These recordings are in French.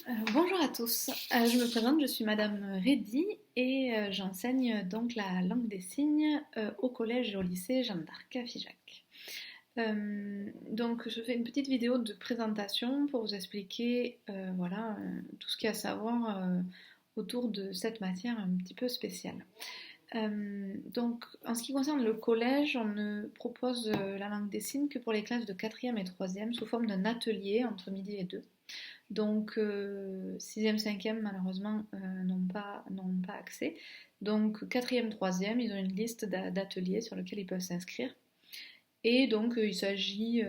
Bonjour à tous, je me présente, je suis Madame Reddy et j'enseigne donc la langue des signes au collège et au lycée Jeanne d'Arc à Figeac. Donc je fais une petite vidéo de présentation pour vous expliquer tout ce qu'il y a à savoir autour de cette matière un petit peu spéciale. Donc en ce qui concerne le collège, on ne propose la langue des signes que pour les classes de 4e et 3e sous forme d'un atelier entre midi et 2. Donc 6e, 5e malheureusement n'ont pas accès. Donc 4e, 3e, ils ont une liste d'ateliers sur lesquels ils peuvent s'inscrire. Et donc il s'agit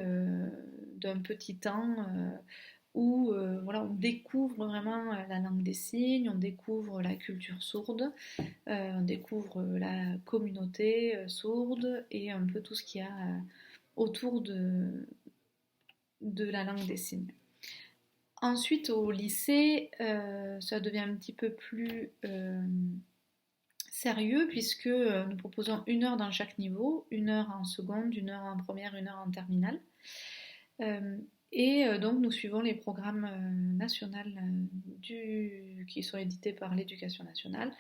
d'un petit temps où voilà, on découvre vraiment la langue des signes, on découvre la culture sourde, on découvre la communauté sourde et un peu tout ce qu'il y a autour de la langue des signes. Ensuite, au lycée, ça devient un petit peu plus sérieux puisque nous proposons 1 heure dans chaque niveau, 1 heure en seconde, 1 heure en première, 1 heure en terminale. Donc nous suivons les programmes nationaux qui sont édités par l'éducation nationale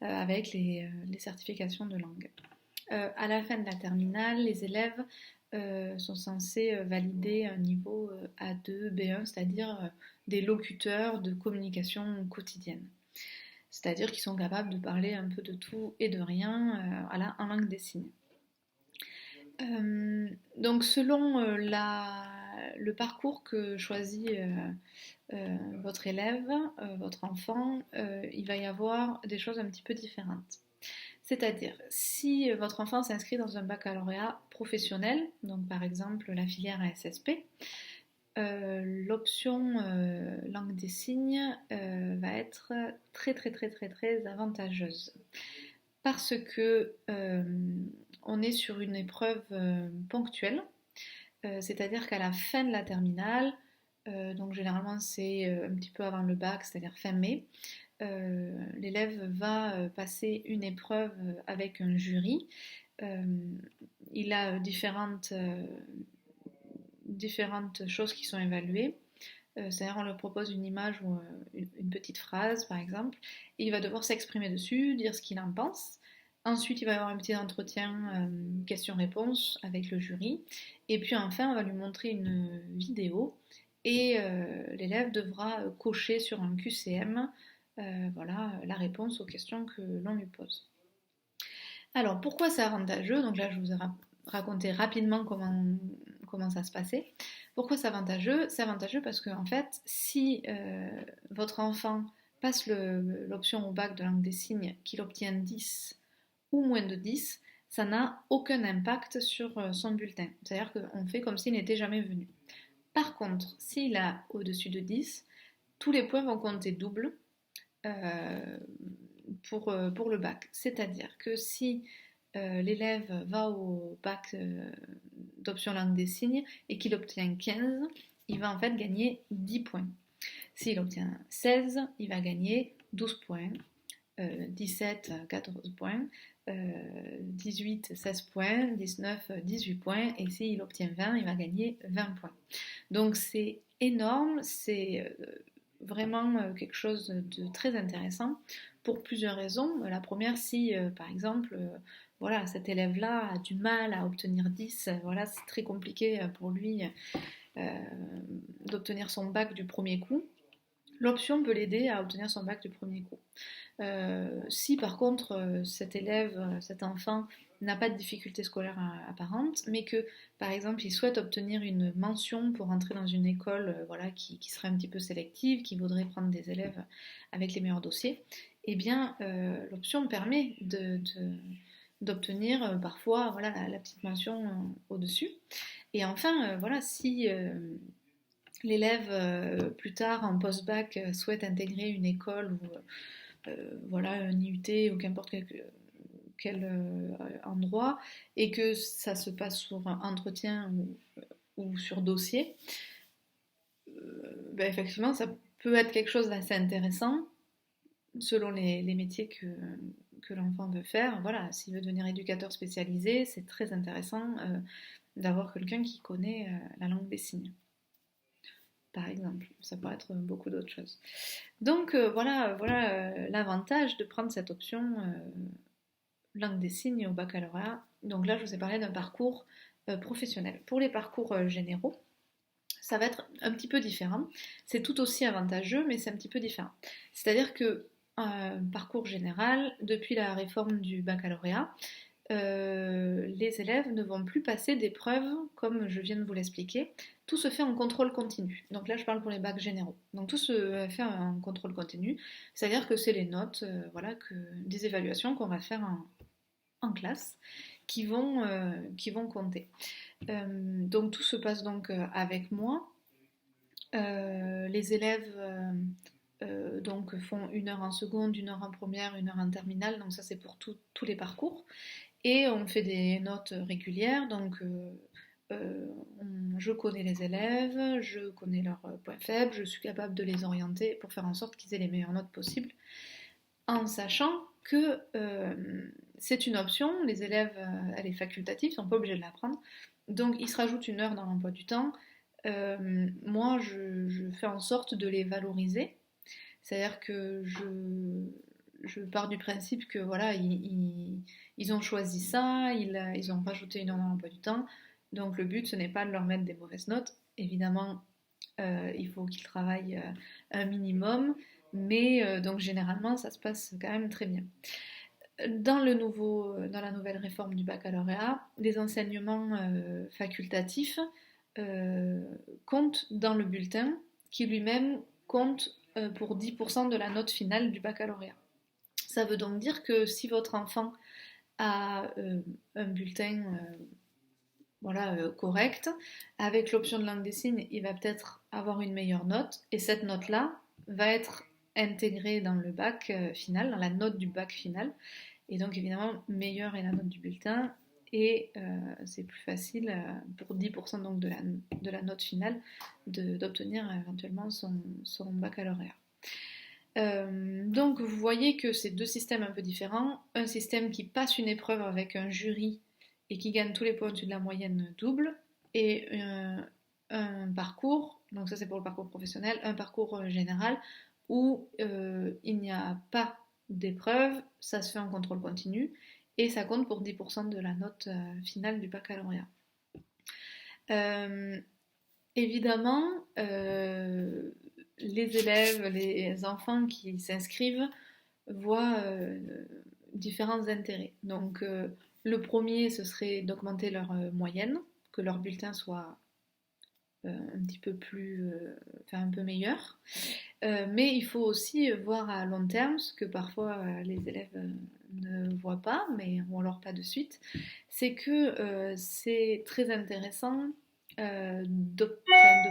avec les certifications de langue. À la fin de la terminale, les élèves sont censés valider un niveau A2, B1, c'est-à-dire des locuteurs de communication quotidienne. C'est-à-dire qu'ils sont capables de parler un peu de tout et de rien en langue des signes. Donc selon le parcours que choisit votre élève, votre enfant, il va y avoir des choses un petit peu différentes. C'est-à-dire, si votre enfant s'inscrit dans un baccalauréat professionnel, donc par exemple la filière ASSP, l'option langue des signes va être très très très très très avantageuse. Parce que on est sur une épreuve ponctuelle, c'est-à-dire qu'à la fin de la terminale, donc généralement c'est un petit peu avant le bac, c'est-à-dire fin mai, l'élève va passer une épreuve avec un jury. Il a différentes choses qui sont évaluées. C'est-à-dire on lui propose une image ou une petite phrase par exemple, et il va devoir s'exprimer dessus, dire ce qu'il en pense. Ensuite, il va y avoir un petit entretien question-réponse avec le jury. Et puis enfin, on va lui montrer une vidéo et l'élève devra cocher sur un QCM voilà, la réponse aux questions que l'on lui pose. Alors, pourquoi c'est avantageux? Donc là, je vous ai raconté rapidement comment ça se passait. Pourquoi c'est avantageux? C'est avantageux parce que, en fait, si votre enfant passe l'option au bac de langue des signes, qu'il obtient 10 ou moins de 10, ça n'a aucun impact sur son bulletin. C'est-à-dire qu'on fait comme s'il n'était jamais venu. Par contre, s'il a au-dessus de 10, tous les points vont compter double euh, pour le bac. C'est-à-dire que si l'élève va au bac d'option langue des signes et qu'il obtient 15, il va en fait gagner 10 points. S'il obtient 16, il va gagner 12 points, 17, 14 points, 18, 16 points, 19, 18 points, et s'il obtient 20, il va gagner 20 points. Donc c'est énorme, c'est vraiment quelque chose de très intéressant pour plusieurs raisons. La première, si par exemple, voilà, cet élève-là a du mal à obtenir 10, voilà, c'est très compliqué pour lui euh, d'obtenir son bac du premier coup. L'option peut l'aider à obtenir son bac du premier coup. Si par contre cet élève, cet enfant n'a pas de difficultés scolaires apparentes, mais que par exemple il souhaite obtenir une mention pour entrer dans une école voilà, qui serait un petit peu sélective, qui voudrait prendre des élèves avec les meilleurs dossiers, eh bien l'option permet d'obtenir parfois voilà, la petite mention au-dessus. Et enfin, voilà, si l'élève plus tard en post-bac souhaite intégrer une école ou voilà, un IUT ou qu'importe quel endroit et que ça se passe sur un entretien ou sur dossier, ben effectivement ça peut être quelque chose d'assez intéressant selon les métiers que l'enfant veut faire. Voilà, s'il veut devenir éducateur spécialisé, c'est très intéressant d'avoir quelqu'un qui connaît la langue des signes. par exemple. Ça peut être beaucoup d'autres choses. Donc voilà l'avantage de prendre cette option langue des signes au baccalauréat. Donc là, je vous ai parlé d'un parcours professionnel. Pour les parcours généraux, ça va être un petit peu différent. C'est tout aussi avantageux, mais c'est un petit peu différent. C'est-à-dire que parcours général, depuis la réforme du baccalauréat, les élèves ne vont plus passer d'épreuves, comme je viens de vous l'expliquer. Tout se fait en contrôle continu. Donc là, je parle pour les bacs généraux. Donc tout se fait en contrôle continu, c'est-à-dire que c'est les notes, des évaluations qu'on va faire en classe qui vont compter. Donc tout se passe donc avec moi. Les élèves donc font 1 heure en seconde, 1 heure en première, 1 heure en terminale. Donc ça c'est pour tous les parcours. Et on fait des notes régulières. Donc je connais les élèves, je connais leurs points faibles, je suis capable de les orienter pour faire en sorte qu'ils aient les meilleures notes possibles, en sachant que c'est une option, les élèves, elle est facultative, ils ne sont pas obligés de l'apprendre, donc ils se rajoutent 1 heure dans l'emploi du temps. Moi, je fais en sorte de les valoriser, c'est-à-dire que je pars du principe que voilà, ils ont choisi ça, ils ont rajouté 1 heure dans l'emploi du temps, donc le but, ce n'est pas de leur mettre des mauvaises notes, évidemment, il faut qu'ils travaillent un minimum, mais donc généralement, ça se passe quand même très bien. Dans la nouvelle réforme du baccalauréat, les enseignements facultatifs comptent dans le bulletin, qui lui-même compte pour 10% de la note finale du baccalauréat. Ça veut donc dire que si votre enfant a un bulletin correct, avec l'option de langue des signes, il va peut-être avoir une meilleure note, et cette note-là va être intégrée dans le bac final, dans la note du bac final, et donc évidemment meilleure est la note du bulletin, et c'est plus facile pour 10% donc de la note finale d'obtenir éventuellement son baccalauréat. Donc vous voyez que c'est 2 systèmes un peu différents, un système qui passe une épreuve avec un jury et qui gagne tous les points au-dessus de la moyenne double, et un parcours, donc ça c'est pour le parcours professionnel, un parcours général où il n'y a pas d'épreuve, ça se fait en contrôle continu, et ça compte pour 10% de la note finale du baccalauréat. Évidemment, les élèves, les enfants qui s'inscrivent voient différents intérêts. Donc le premier, ce serait d'augmenter leur moyenne, que leur bulletin soit un petit peu un peu meilleur. Mais il faut aussi voir à long terme, ce que parfois les élèves ne voient pas, ou alors pas de suite, c'est que c'est très intéressant de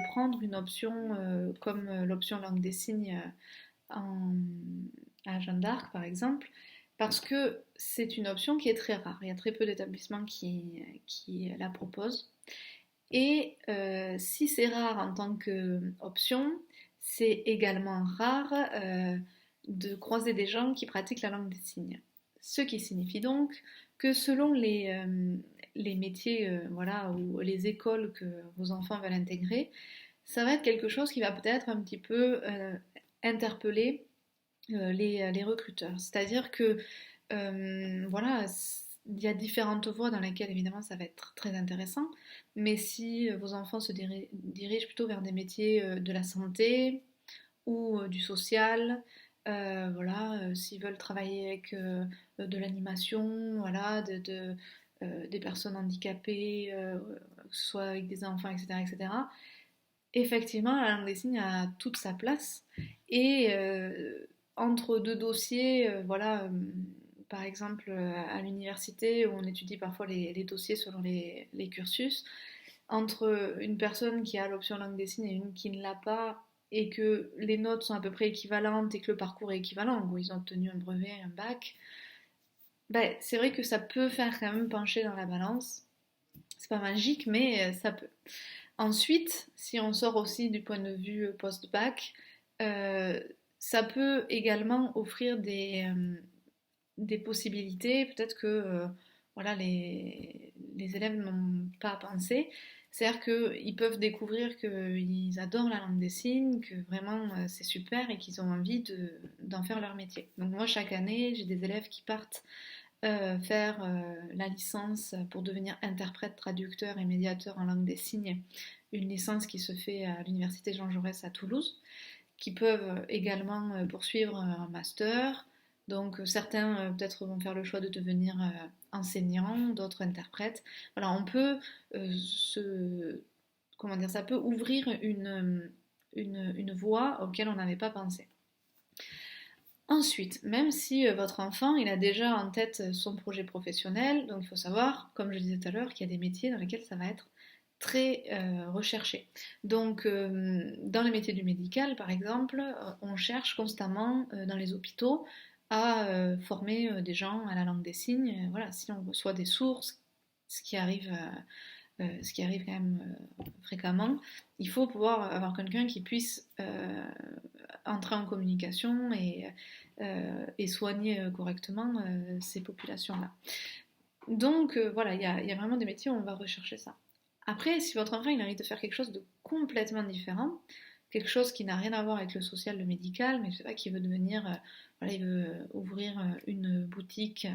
prendre une option comme l'option langue des signes à Jeanne d'Arc par exemple, parce que c'est une option qui est très rare. Il y a très peu d'établissements qui la proposent. Et si c'est rare en tant qu'option, c'est également rare de croiser des gens qui pratiquent la langue des signes. Ce qui signifie donc que selon les métiers ou les écoles que vos enfants veulent intégrer, ça va être quelque chose qui va peut-être un petit peu interpeller les recruteurs. C'est-à-dire que il y a différentes voies dans lesquelles évidemment ça va être très intéressant, mais si vos enfants se dirigent plutôt vers des métiers de la santé ou du social, s'ils veulent travailler avec de l'animation, des personnes handicapées, que ce soit avec des enfants, etc., etc., effectivement, la langue des signes a toute sa place. Et entre 2 dossiers, par exemple à l'université où on étudie parfois les dossiers selon les cursus, entre une personne qui a l'option langue des signes et une qui ne l'a pas, et que les notes sont à peu près équivalentes et que le parcours est équivalent, où ils ont obtenu un brevet, un bac, c'est vrai que ça peut faire quand même pencher dans la balance. C'est pas magique, mais ça peut. Ensuite, si on sort aussi du point de vue post-bac, ça peut également offrir des possibilités, peut-être que les élèves n'ont pas pensé. C'est-à-dire qu'ils peuvent découvrir qu'ils adorent la langue des signes, que vraiment c'est super et qu'ils ont envie d'en faire leur métier. Donc moi, chaque année, j'ai des élèves qui partent faire la licence pour devenir interprète, traducteur et médiateur en langue des signes, une licence qui se fait à l'université Jean Jaurès à Toulouse, qui peuvent également poursuivre un master. Donc certains peut-être vont faire le choix de devenir enseignants, d'autres interprètes. Voilà, on peut comment dire, ça peut ouvrir une voie auquel on n'avait pas pensé. Ensuite, même si votre enfant il a déjà en tête son projet professionnel, donc il faut savoir, comme je disais tout à l'heure, qu'il y a des métiers dans lesquels ça va être très recherché. Donc, dans les métiers du médical, par exemple, on cherche constamment dans les hôpitaux à former des gens à la langue des signes. Voilà, si on reçoit des sources, ce qui arrive, ce qui arrive quand même fréquemment, il faut pouvoir avoir quelqu'un qui puisse entrer en communication et soigner correctement ces populations-là. Donc voilà, il y a vraiment des métiers où on va rechercher ça. Après, si votre enfant il a envie de faire quelque chose de complètement différent, quelque chose qui n'a rien à voir avec le social, le médical, mais je sais pas, qui veut devenir, voilà, il veut ouvrir une boutique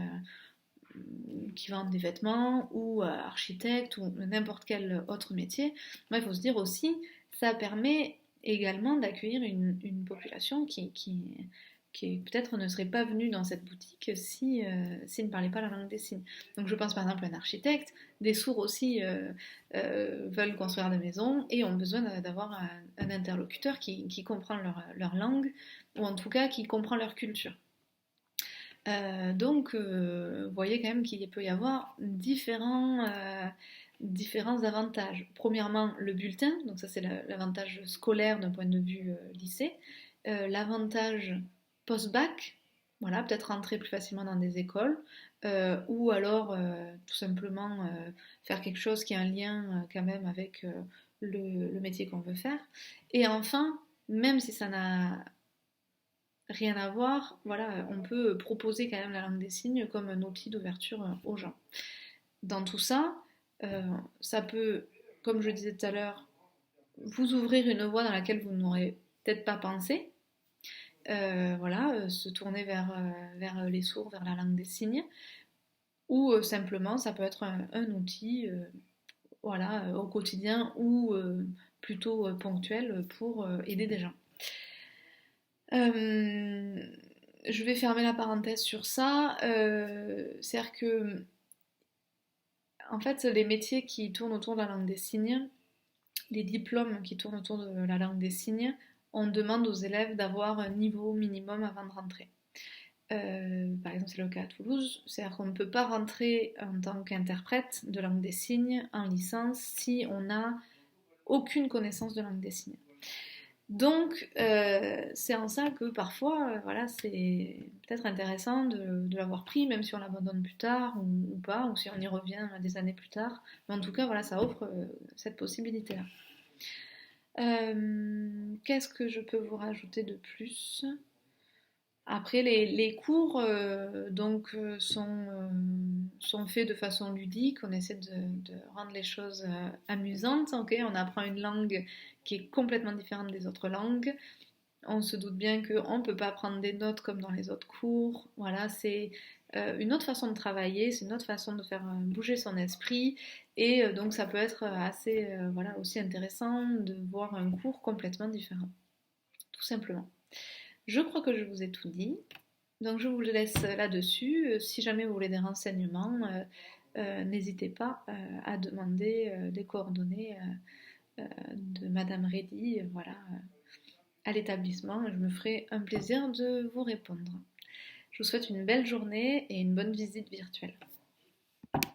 qui vend des vêtements ou architecte ou n'importe quel autre métier, moi, il faut se dire aussi, ça permet également d'accueillir une population qui peut-être ne serait pas venue dans cette boutique s'il ne parlait pas la langue des signes. Donc je pense par exemple à un architecte, des sourds aussi veulent construire des maisons et ont besoin d'avoir un interlocuteur qui comprend leur langue, ou en tout cas qui comprend leur culture. Donc, vous voyez quand même qu'il peut y avoir différents avantages. Premièrement, le bulletin, donc ça c'est l'avantage scolaire d'un point de vue lycée. L'avantage post-bac, voilà, peut-être rentrer plus facilement dans des écoles, ou alors tout simplement faire quelque chose qui a un lien quand même avec le métier qu'on veut faire. Et enfin, même si ça n'a rien à voir, voilà, on peut proposer quand même la langue des signes comme un outil d'ouverture aux gens. Dans tout ça, ça peut, comme je disais tout à l'heure, vous ouvrir une voie dans laquelle vous n'aurez peut-être pas pensé. Voilà, se tourner vers les sourds, vers la langue des signes, ou simplement ça peut être un outil voilà, au quotidien ou plutôt ponctuel pour aider des gens. Je vais fermer la parenthèse sur ça. C'est-à-dire que, en fait, les métiers qui tournent autour de la langue des signes, les diplômes qui tournent autour de la langue des signes, on demande aux élèves d'avoir un niveau minimum avant de rentrer. Par exemple, c'est le cas à Toulouse, c'est-à-dire qu'on ne peut pas rentrer en tant qu'interprète de langue des signes en licence si on n'a aucune connaissance de langue des signes. Donc, c'est en ça que parfois, voilà, c'est peut-être intéressant de l'avoir pris, même si on l'abandonne plus tard ou pas, ou si on y revient des années plus tard. Mais en tout cas, voilà, ça offre cette possibilité-là. Qu'est-ce que je peux vous rajouter de plus ? Après, les cours sont faits de façon ludique, on essaie de rendre les choses amusantes. Okay, on apprend une langue qui est complètement différente des autres langues. On se doute bien qu'on ne peut pas prendre des notes comme dans les autres cours. Voilà, c'est une autre façon de travailler, c'est une autre façon de faire bouger son esprit. Et donc ça peut être assez voilà, aussi intéressant de voir un cours complètement différent, tout simplement. Je crois que je vous ai tout dit. Donc je vous laisse là-dessus. Si jamais vous voulez des renseignements, n'hésitez pas à demander des coordonnées de Madame Reddy, voilà, à l'établissement. Je me ferai un plaisir de vous répondre. Je vous souhaite une belle journée et une bonne visite virtuelle.